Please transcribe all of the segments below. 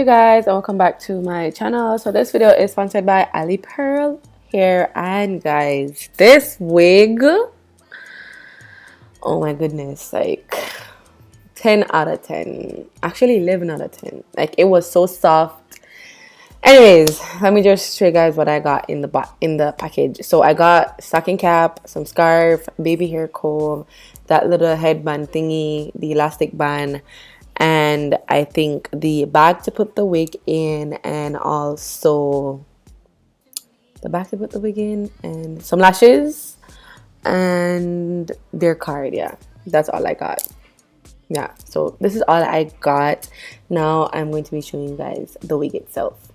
Hey guys, and welcome back to my channel. So this video is sponsored by Alipearl hair, and guys, this wig, oh my goodness, like 10 out of 10, actually 11 out of 10. Like, it was so soft. Anyways, let me just show you guys what I got in the package. So I got stocking cap, some scarf, baby hair comb, that little headband thingy, the elastic band, and I think the bag to put the wig in, and also the bag to put the wig in, and some lashes, and their card. Yeah, that's all I got. Yeah, so this is all I got. Now I'm going to be showing you guys the wig itself.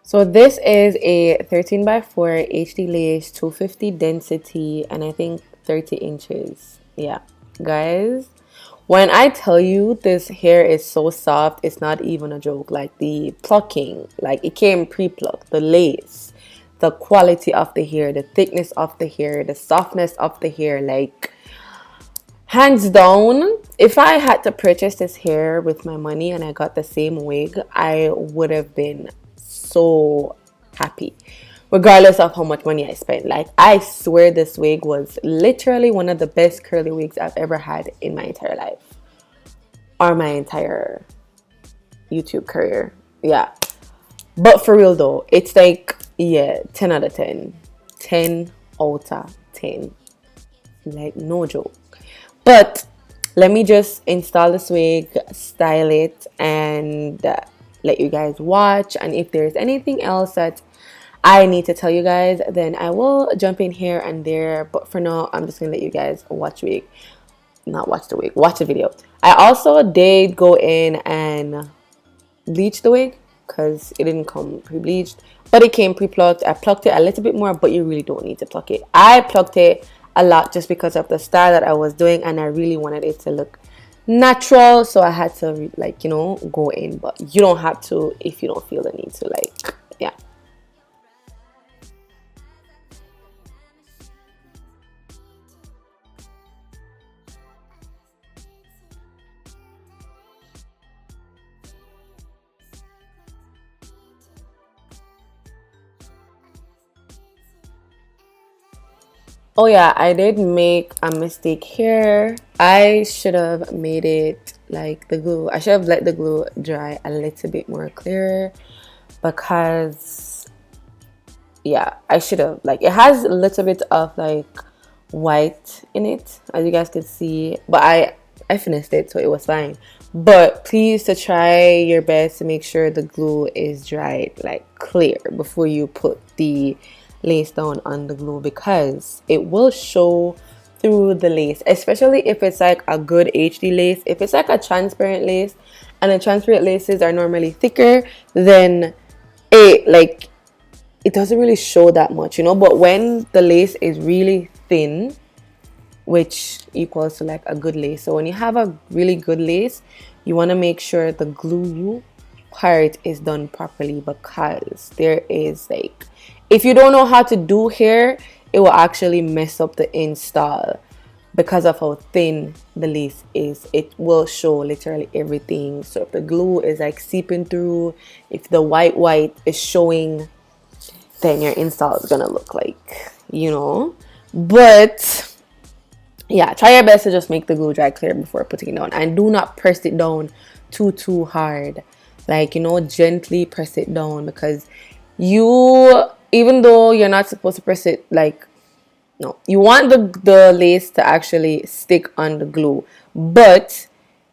So this is a 13x4 HD lace, 250 density, and I think 30 inches. Yeah, guys, when I tell you this hair is so soft, it's not even a joke. Like, the plucking, like, it came pre-plucked, the lace, the quality of the hair, the thickness of the hair, the softness of the hair, like, hands down, if I had to purchase this hair with my money and I got the same wig, I would have been so happy, regardless of how much money I spent. Like, I swear this wig was literally one of the best curly wigs I've ever had in my entire life, or my entire YouTube career. Yeah, but for real though, it's like, yeah, 10 out of 10, 10 out of 10, like, no joke. But let me just install this wig, style it, and let you guys watch. And if there's anything else that I need to tell you guys, then I will jump in here and there. But for now, I'm just gonna let you guys watch wig, not watch the wig, watch the video. I also did go in and bleach the wig because it didn't come pre-bleached, but it came pre-plucked. I plucked it a little bit more, but you really don't need to pluck it. I plucked it a lot just because of the style that I was doing, and I really wanted it to look natural, so I had to, like, you know, go in. But you don't have to if you don't feel the need to. Like, yeah. Oh yeah, I did make a mistake here. I should have made it like the glue. I should have let the glue dry a little bit more clearer, because yeah, I should have, like, it has a little bit of like white in it, as you guys could see, but I finished it, so it was fine. But please to try your best to make sure the glue is dried, like, clear, before you put the lace down on the glue, because it will show through the lace, especially if it's like a good HD lace. If it's like a transparent lace, and the transparent laces are normally thicker, then it doesn't really show that much, you know. But when the lace is really thin, which equals to like a good lace, so when you have a really good lace, you want to make sure the glue part is done properly, because there is, like, if you don't know how to do hair, it will actually mess up the install because of how thin the lace is. It will show literally everything. So if the glue is like seeping through, if the white is showing, then your install is gonna look like, you know. But yeah, try your best to just make the glue dry clear before putting it down, and do not press it down too hard. Like, you know, gently press it down, because even though you're not supposed to press it, like, no, you want the lace to actually stick on the glue, but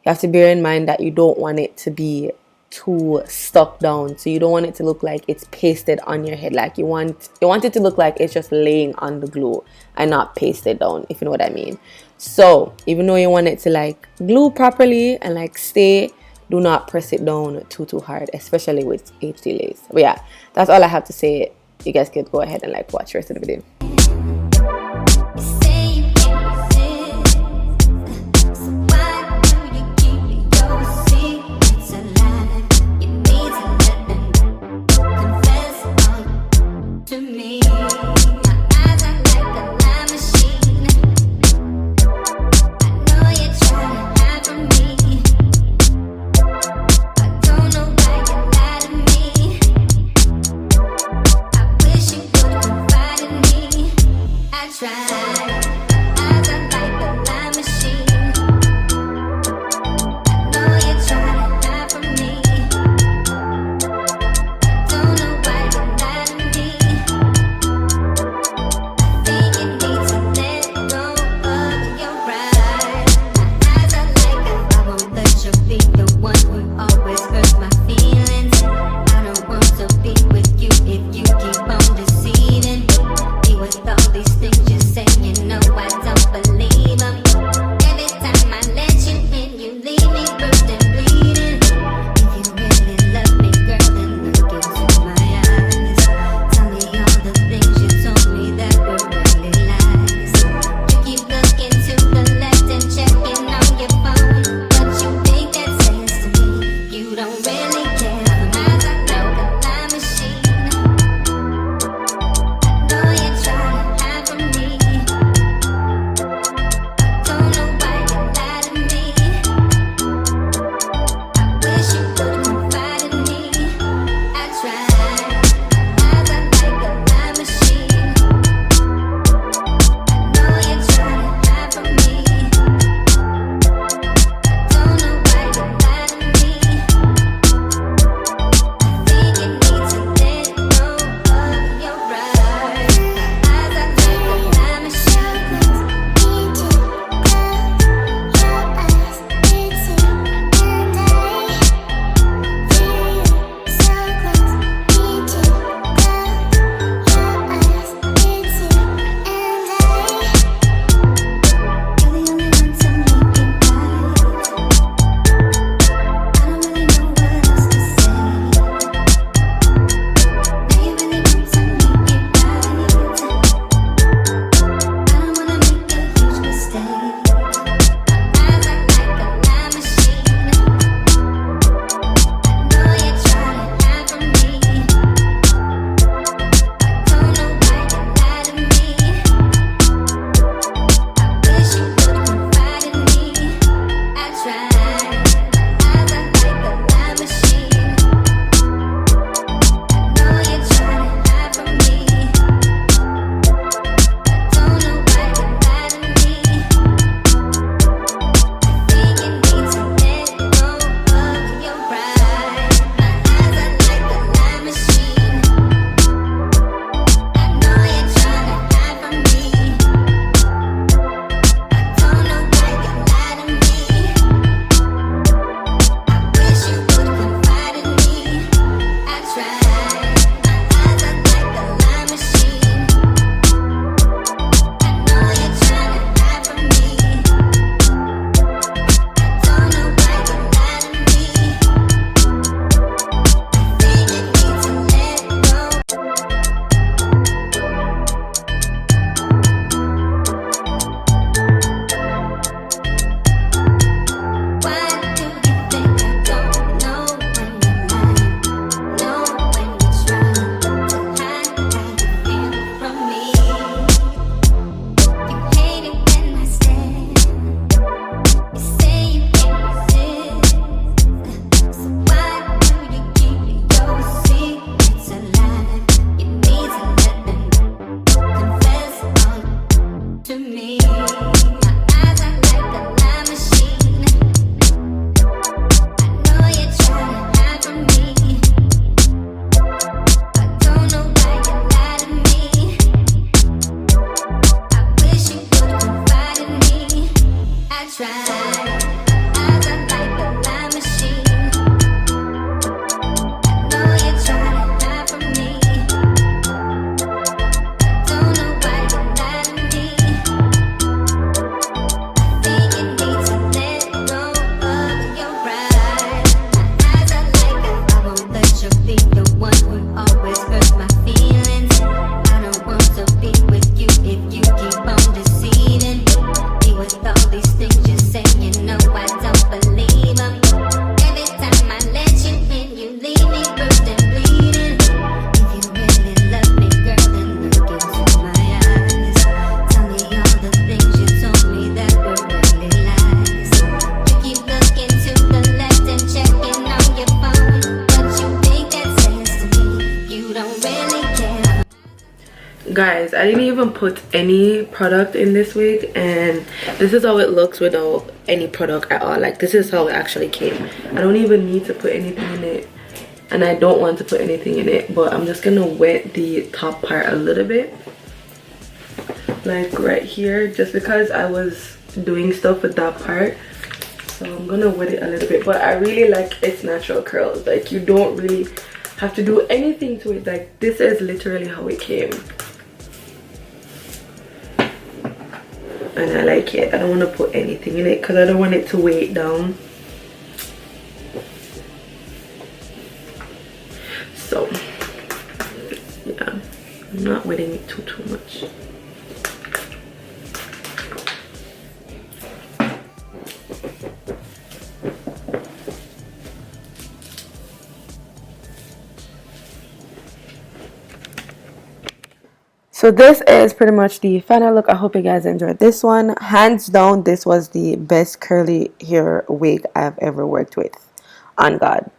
you have to bear in mind that you don't want it to be too stuck down. So you don't want it to look like it's pasted on your head. Like, you want it to look like it's just laying on the glue and not pasted down, if you know what I mean. So even though you want it to like glue properly and like stay, do not press it down too hard, especially with HD lace. But yeah, that's all I have to say. You guys could go ahead and like watch the rest of the video. didn't even put any product in this wig, and this is how it looks without any product at all. Like, this is how it actually came. I don't even need to put anything in it, and I don't want to put anything in it, but I'm just gonna wet the top part a little bit, like right here, just because I was doing stuff with that part. So I'm gonna wet it a little bit, but I really like its natural curls. Like, you don't really have to do anything to it. Like, this is literally how it came, and I like it. I don't want to put anything in it because I don't want it to weigh it down. So yeah, I'm not wetting it too much. So this is pretty much the final look. I hope you guys enjoyed this one. Hands down, this was the best curly hair wig I've ever worked with. On God.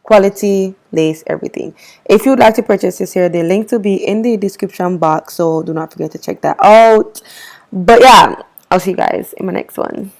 Quality, lace, everything. If you'd like to purchase this hair, the link will be in the description box. So do not forget to check that out. But yeah, I'll see you guys in my next one.